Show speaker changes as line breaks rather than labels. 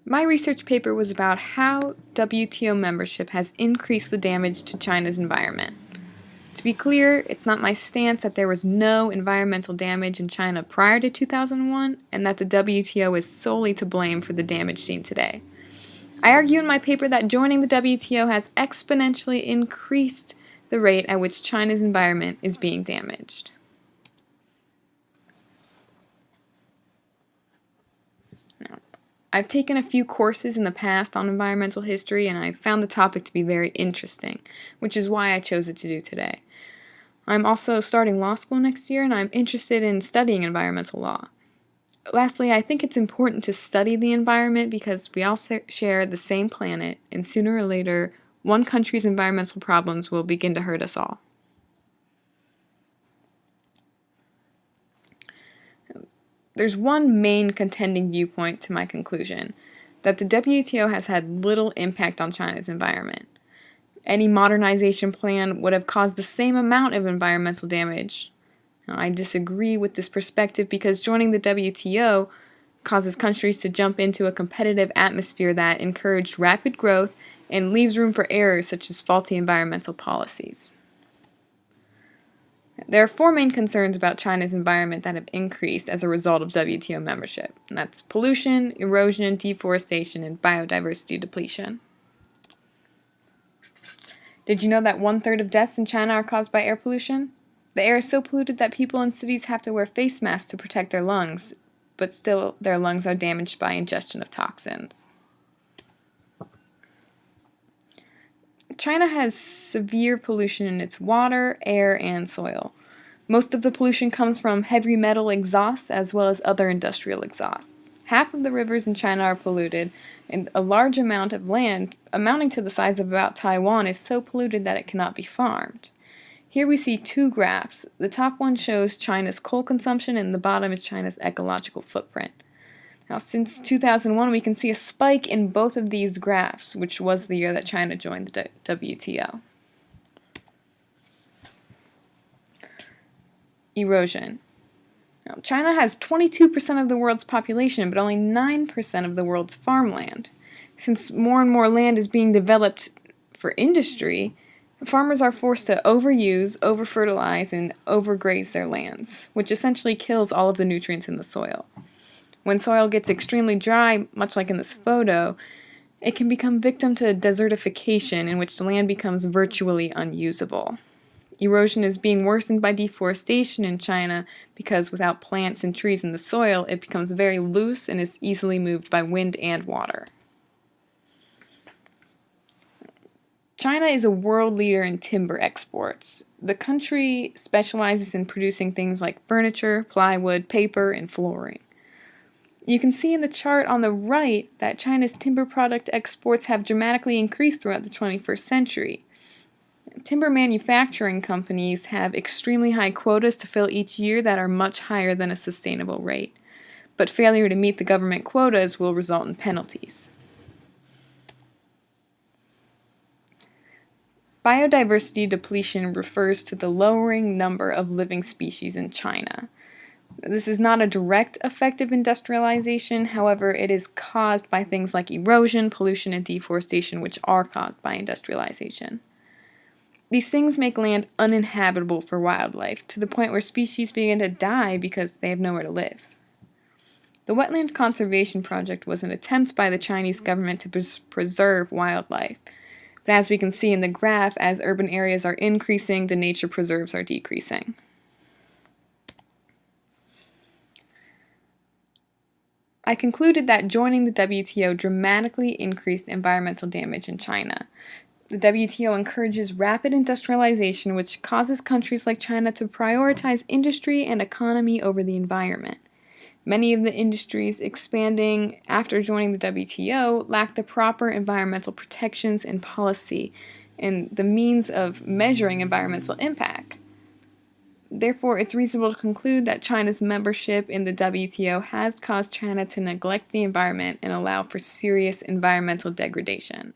My research paper was about how WTO membership has increased the damage to China's environment. To be clear, it's not my stance that there was no environmental damage in China prior to 2001 and that the WTO is solely to blame for the damage seen today. I argue in my paper that joining the WTO has exponentially increased the rate at which China's environment is being damaged. Now, I've taken a few courses in the past on environmental history and I found the topic to be very interesting, which is why I chose it to do today. I'm also starting law school next year and I'm interested in studying environmental law. Lastly, I think it's important to study the environment because we all share the same planet, and sooner or later, one country's environmental problems will begin to hurt us all. There's one main contending viewpoint to my conclusion, that the WTO has had little impact on China's environment. Any modernization plan would have caused the same amount of environmental damage. I disagree with this perspective because joining the WTO causes countries to jump into a competitive atmosphere that encouraged rapid growth and leaves room for errors such as faulty environmental policies. There are four main concerns about China's environment that have increased as a result of WTO membership, and that's pollution, erosion, deforestation, and biodiversity depletion. Did you know that 1/3 of deaths in China are caused by air pollution? The air is so polluted that people in cities have to wear face masks to protect their lungs, but still their lungs are damaged by ingestion of toxins. China has severe pollution in its water, air, and soil. Most of the pollution comes from heavy metal exhausts as well as other industrial exhausts. Half of the rivers in China are polluted, and a large amount of land, amounting to the size of about Taiwan, is so polluted that it cannot be farmed. Here we see two graphs. The top one shows China's coal consumption and the bottom is China's ecological footprint. Now, since 2001, we can see a spike in both of these graphs, which was the year that China joined the WTO. Erosion. Now, China has 22% of the world's population, but only 9% of the world's farmland. Since more and more land is being developed for industry, farmers are forced to overuse, over-fertilize, and overgraze their lands, which essentially kills all of the nutrients in the soil. When soil gets extremely dry, much like in this photo, it can become victim to desertification, in which the land becomes virtually unusable. Erosion is being worsened by deforestation in China because without plants and trees in the soil, it becomes very loose and is easily moved by wind and water. China is a world leader in timber exports. The country specializes in producing things like furniture, plywood, paper, and flooring. You can see in the chart on the right that China's timber product exports have dramatically increased throughout the 21st century. Timber manufacturing companies have extremely high quotas to fill each year that are much higher than a sustainable rate, but failure to meet the government quotas will result in penalties. Biodiversity depletion refers to the lowering number of living species in China. This is not a direct effect of industrialization, however, it is caused by things like erosion, pollution, and deforestation, which are caused by industrialization. These things make land uninhabitable for wildlife, to the point where species begin to die because they have nowhere to live. The Wetland Conservation Project was an attempt by the Chinese government to preserve wildlife. But as we can see in the graph, as urban areas are increasing, the nature preserves are decreasing. I concluded that joining the WTO dramatically increased environmental damage in China. The WTO encourages rapid industrialization, which causes countries like China to prioritize industry and economy over the environment. Many of the industries expanding after joining the WTO lack the proper environmental protections and policy and the means of measuring environmental impact. Therefore, it's reasonable to conclude that China's membership in the WTO has caused China to neglect the environment and allow for serious environmental degradation.